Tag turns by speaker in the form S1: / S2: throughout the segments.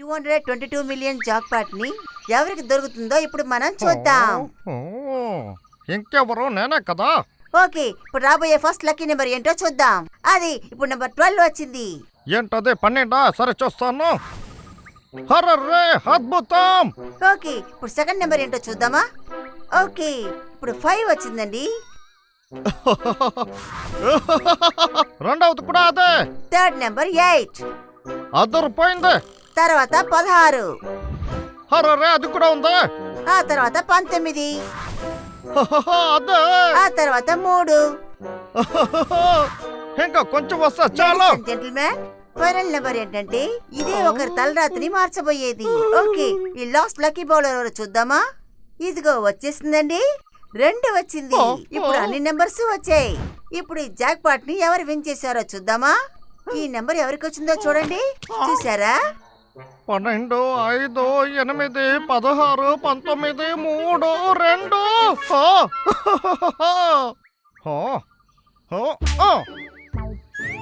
S1: 222 million jackpot ని ఎవరికి దొరుకుతుందో ఇప్పుడు మనం చూద్దాం.
S2: ఇంకెవరు నేనే కదా.
S1: ఓకే, ఇప్పుడు రాబోయే ఫస్ట్ లక్కీ నెంబర్ ఏంటో చూద్దాం. అది ఇప్పుడు నెంబర్ 12 వచ్చింది.
S2: ఏంటది 12? సరే చూస్తాను. హర్రే అద్భుతం.
S1: ఓకే, ఇప్పుడు సెకండ్ నెంబర్ ఏంటో చూద్దామా. ఓకే, ఇప్పుడు 5 వచ్చిందండి.
S2: రెండవది కూడా అదే.
S1: Third number 8.
S2: అదరిపోయింది.
S1: తర్వాత 16.
S2: హర్రే అది కూడా ఉంది.
S1: ఆ తర్వాత 19.
S2: అదే.
S1: ఆ తర్వాత 3.
S2: ఇంకా కొంచెం వస్తా చాలా.
S1: జెంటిల్మెన్, ఫైనల్ నెంబర్ ఏంటంటే ఇదే ఒకరి తలరాతిని మార్చబోయేది. ఓకే, ఈ లాస్ట్ లక్కీ బౌలర్ ఎవరు చూద్దామా. ఇదిగో వచ్చేసిందండి. 2 వచ్చింది. ఇప్పుడు అన్ని నెంబర్స్ వచ్చాయి. ఇప్పుడు ఈ జాక్ పాట్ ని ఎవరు విన్ చేశారో చూద్దామా. ఈ నెంబర్ ఎవరికి వచ్చిందో చూడండి. చూసారా?
S2: 12, 5, 8, 16, 19, 3, 2.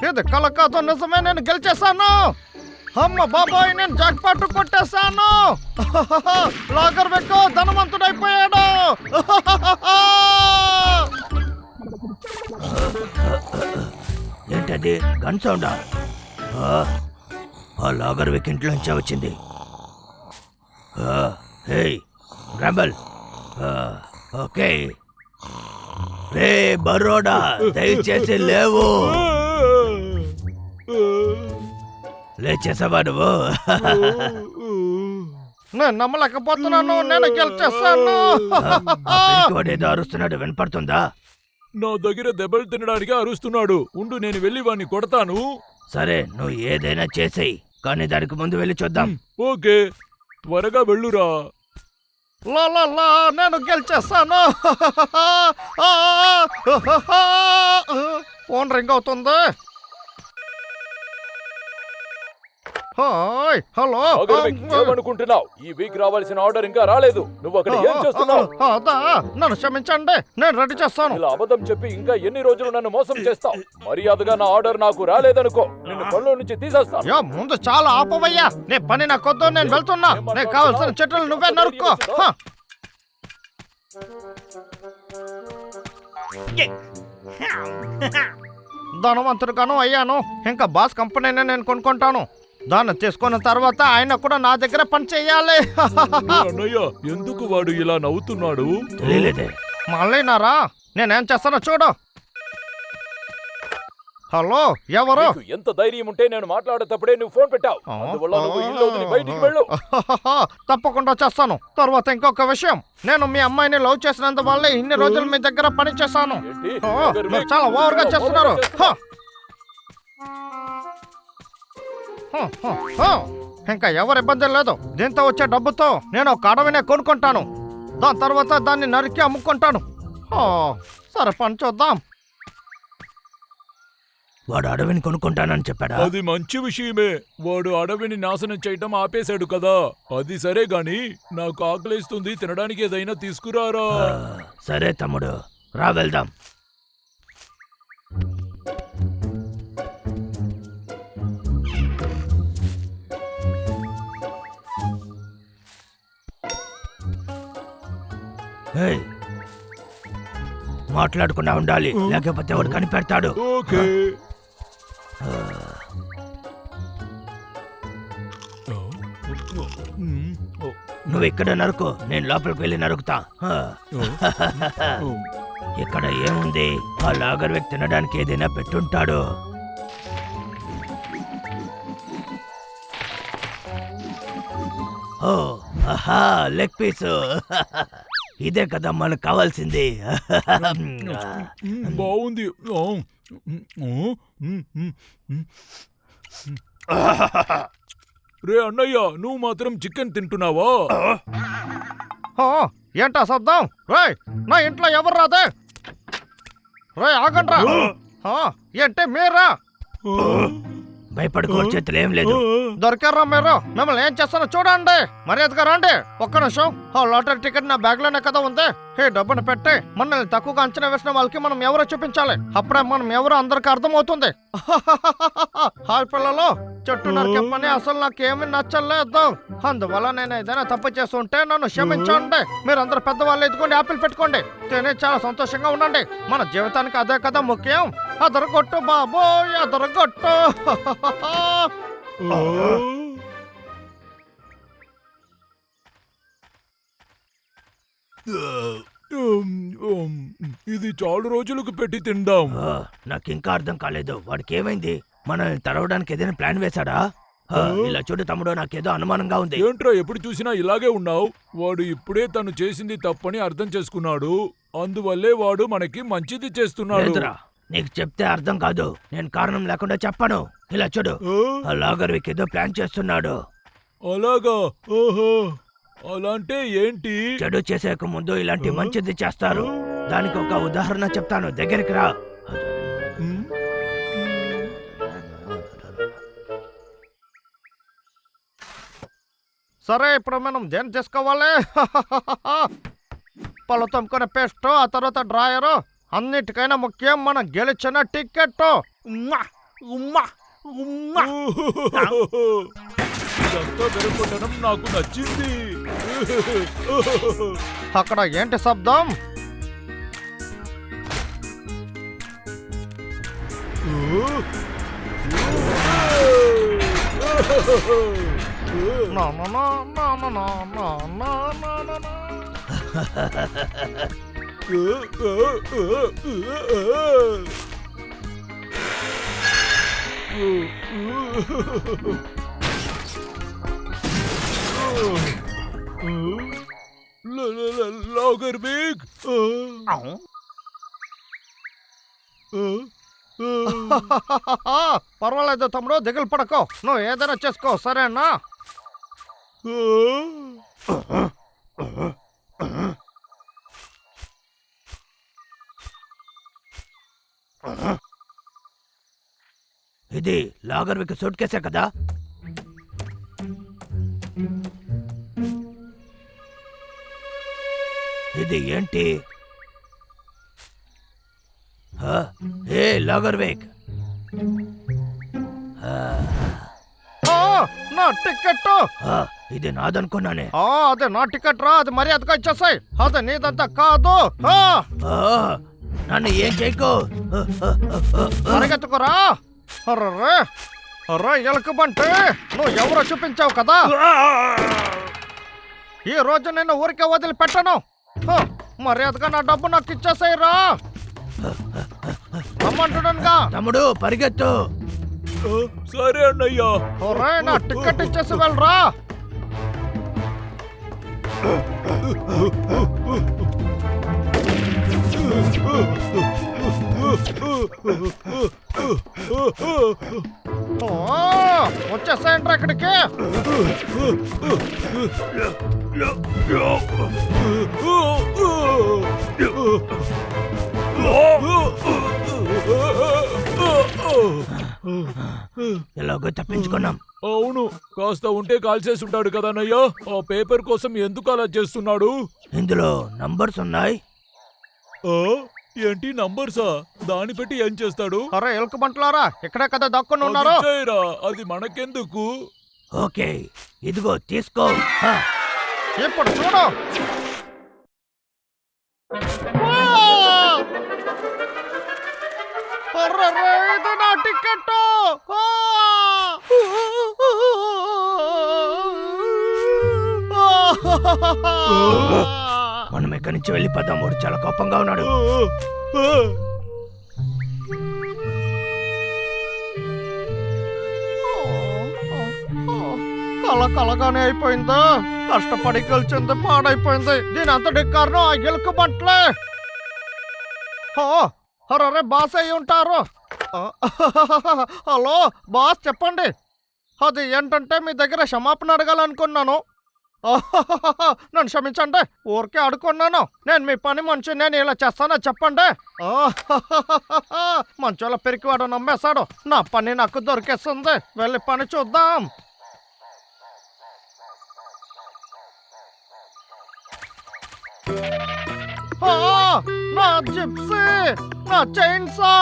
S2: ఇది కల కాదు, నిజమే. నేను గెలిచేశాను. అమ్మ బాబాయ్, నేను జాక్ పాట్ కొట్టేశాను. లాగర్ వెక్కు ధనవంతుడైపోయాడు.
S3: ఏంటది గన్ సౌండా? ఆ లాగర్ విక్ ఇంట్లోంచే వచ్చింది. హేయ్ గ్రాంబల్, ఓకే. రే బరోడా, దయచేసి లేవు. లేచేసావా నువ్వు?
S2: నేను నమ్మలేకపోతున్నాను. నేను గెలిచేశాను.
S3: ఏదో అరుస్తున్నాడు, వినపడుతుందా?
S4: నా దగ్గర దెబ్బలు తినడానికి అరుస్తున్నాడు. ఉండు, నేను వెళ్ళి వాడిని కొడతాను.
S3: సరే, నువ్వు ఏదైనా చేసేయి, కానీ దానికి ముందు వెళ్ళి చూద్దాం.
S4: ఓకే, త్వరగా వెళ్ళురా.
S2: లా నేను గెలిచేస్తాను. ఫోన్ రింగ్ అవుతుంది. Hi, hello.
S4: ఏమనుకుంటున్నావు? ఈ వీక్ రావాల్సిన ఆర్డర్ ఇంకా రాలేదు. నువ్వు అక్కడ ఏం చేస్తున్నావు?
S2: అదా, నన్ను క్షమించండి. నేను రెడీ చేస్తాను.
S4: ఇలా అబద్ధం చెప్పి ఇంకా ఎన్ని రోజులు నన్ను మోసం చేస్తావు? మర్యాదగా నా ఆర్డర్ నాకు రాలేదనుకో, నిన్ను పనిలో నుంచి తీసేస్తాను.
S2: ముందు చాలా ఆపవయ్యా. నీ పని నాకొద్దు, నేను వెళ్తున్నా. నేను కావాల్సిన చెట్లు నువ్వే నరుక్కో. ధనవంతుడుగాను అయ్యాను. ఇంకా బాస్ కంపెనీనే నేను కొనుక్కుంటాను. దాన్ని తీసుకున్న తర్వాత ఆయన కూడా నా దగ్గర పని చెయ్యాలి.
S4: అన్నయ్య, ఎందుకు వాడు ఇలా నవ్వుతున్నాడు?
S3: తెలియలేదే.
S2: మళ్ళీనారా, నేనేం చేస్తానో చూడు. హలో, ఎవరు?
S4: నీకు ఎంత ధైర్యం ఉంటే నేను మాట్లాడేటప్పుడే నువ్వు ఫోన్ పెట్టావు. అందువల్ల నువ్వు ఇల్లు వదిలి బయటికి వెళ్ళు.
S2: తప్పకుండా చేస్తాను. తర్వాత ఇంకొక విషయం, నేను మీ అమ్మాయిని లవ్ చేసినందువల్ల ఇన్ని రోజులు మీ దగ్గర పని చేశాను. మీరు చాలా ఓవర్ గా చేస్తున్నారు. ఇంకా ఎవరి ఇబ్బంది లేదు. దీంతో వచ్చే డబ్బుతో నేను ఒక అడవినే కొనుక్కుంటాను. దాని తర్వాత దాన్ని నరికి అమ్ముకుంటాను. సరే, పని చూద్దాం.
S3: వాడు అడవిని కొనుక్కుంటానని చెప్పాడా?
S4: అది మంచి విషయమే. వాడు అడవిని నాశనం చేయటం ఆపేశాడు కదా. అది సరే గాని, నాకు ఆకలిస్తుంది, తినడానికి ఏదైనా తీసుకురారా.
S3: సరే తమ్ముడు, రా వెళ్దాం. మాట్లాడకుండా ఉండాలి, లేకపోతే వాడు కనిపెడతాడు.
S4: ఓకే.
S3: నువ్వు ఇక్కడ నరుకు, నేను లోపలికి వెళ్ళి నరుకుతా. ఇక్కడ ఏముంది? ఆ లాగర్ వ్యక్తి తినడానికి ఏదైనా పెట్టుంటాడు. ఓ ఆహా, లెగ్ పీసు. ఇదే కదా మనకు కావాల్సింది.
S4: బాగుంది. రే అన్నయ్య, నువ్వు మాత్రం చికెన్ తింటున్నావా?
S2: ఏంటా శబ్దం? రేయ్, నా ఇంట్లో ఎవరు రాదే? రేయ్, ఆగండ్రా. ఏంటి మీరా?
S3: భయపడుకో, చేతులు ఏం లేదు.
S2: దొరికారా మీరు? మిమ్మల్ని ఏం చేస్తానో చూడండి. మర్యాదగా రండి. ఒక్క నిమిషం. లాటరీ టికెట్ నా బ్యాగ్ లోనే కదా ఉంది. ఈ డబ్బును పెట్టి మనల్ని తక్కువగా అంచనా వేసిన వాళ్ళకి మనం ఎవరో చూపించాలి. అప్పుడే మనం ఎవరో అందరికి అర్థమవుతుంది. హాయ్ పిల్లలు, చెట్టు నరికే పని అసలు నాకేమీ నచ్చలేదు. అందువల్ల నేను ఏదైనా తప్పు చేస్తుంటే నన్ను క్షమించండి. మీరందరూ పెద్దవాళ్ళు ఎదుగుండి యాపిల్ పెట్టుకోండి, తిని చాలా సంతోషంగా ఉండండి. మన జీవితానికి అదే కదా ముఖ్యం. అదరగొట్టు బాబోయ్, అదరగొట్టు.
S4: ఇది చాలా రోజులకు పెట్టి తిందాం.
S3: నాకు ఇంకా అర్థం కాలేదు. వాడికి ఏమైంది? మనల్ని తరవడానికి ఏదైనా ప్లాన్ వేశాడా? ఇలా చూడు తమ్ముడు, నాకేదో అనుమానంగా ఉంది.
S4: ఏంట్రా ఎప్పుడు చూసినా ఇలాగే ఉన్నావు? వాడు ఇప్పుడే తను చేసింది తప్పని అర్థం చేసుకున్నాడు. అందువల్లే వాడు మనకి మంచిది చేస్తున్నాడు.
S3: లేదురా, నీకు చెప్తే అర్థం కాదు. నేను కారణం లేకుండా చెప్పను. ఇలా చూడు, ఆ లాగర్విక్ ఏదో ప్లాన్ చేస్తున్నాడు.
S4: అలాగా? ఓహో, అలాంటే ఏంటి?
S3: చెడు చేసేక ముందు ఇలాంటి మంచిది చేస్తారు. దానికి ఒక ఉదాహరణ చెప్తాను, దగ్గరికి రా.
S2: సరే, ఇప్పుడు మనం దేని చేసుకోవాలి? పళ్ళు తమ్ముకునే పేస్ట్, ఆ తర్వాత డ్రాయరు. అన్నిటికైనా ముఖ్యం మనం గెలిచిన టికెట్.
S4: ఇదంతా వెరగొట్టడం నాకు నచ్చింది.
S2: అక్కడ ఏంటి శబ్దం? నా నా నా నా నా నా నా నా నా నా.
S4: లాగర్విక్,
S2: పర్వాలేదు తమ్ముడు, దిగులు పడకో. నువ్వు ఏదైనా చేసుకో, సరేనా?
S3: ఇది లాగర్విక్ సూట్ కేసే కదా? ఇది ఏంటి? ఏ లాగర్విక్,
S2: నా టికెట్.
S3: ఇది నాదనుకున్నానే.
S2: అదే నా టికెట్ రా, అది మర్యాదగా ఇచ్చేసాయి. అదే నీదంతా కాదు.
S3: నన్ను ఏం చేయకు.
S2: పరిగెత్తుకురా. అర్రే అర్రే ఎలుకబంటి, నువ్వు ఎవరో చూపించావు కదా. ఈ రోజు నేను ఊరికే వదిలిపెట్టను. మర్యాదగా నా డబ్బు నాకు ఇచ్చేసాయిరా. రమ్మంటున్నానుగా.
S3: తమ్ముడు పరిగెత్తు.
S4: సరే అన్నయ్యా.
S2: ఒరే, నా టికెట్ ఇచ్చేసి వెళ్ళరా. వచ్చేసాయంట్రా ఇక్కడికి.
S3: ఎలాగో తప్పించుకున్నాం.
S4: అవును, కాస్త ఉంటే కాల్చేసి ఉంటాడు కదా అన్నయ్య. ఆ పేపర్ కోసం ఎందుకు అలా చేస్తున్నాడు?
S3: ఇందులో నంబర్స్ ఉన్నాయి.
S4: ఏంటి నంబర్సా? దాన్ని పెట్టి ఏం చేస్తాడు?
S2: అరే ఎలుకబంట్లారా, ఇక్కడే కదా దక్కుని ఉన్నారు.
S4: అది చేయరా, అది మనకెందుకు?
S3: ఓకే, ఇదిగో తీసుకో.
S2: ఇప్పుడు చూడు. ఇది నా టికెట్.
S3: మనం ఇక్కడి నుంచి వెళ్ళిపోదాం. వాడు చాలా కోపంగా ఉన్నాడు.
S2: కలగానే అయిపోయిందా? కష్టపడి కలిసింది పాడైపోయింది. దీని అంతటి కారణం ఆ ఎలుకబంట్లే. అరే బాస్ అయి ఉంటారు. హలో బాస్, చెప్పండి. అది ఏంటంటే మీ దగ్గర క్షమాపణ అడగాలనుకున్నాను. నన్ను క్షమించండి, ఊరికే అడుకున్నాను. నేను మీ పని మనిషి, నేను ఇలా చేస్తానో చెప్పండి. మంచోళ్ళ పెరికివాడు నమ్మేశాడు. నా పని నాకు దొరికేస్తుంది. వెళ్ళి పని చూద్దాం. నా జిప్సీ, నా చైన్సా,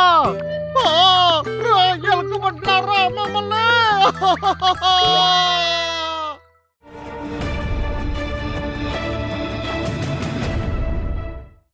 S2: ఎలుకబడ్డారా మమ్మల్ని.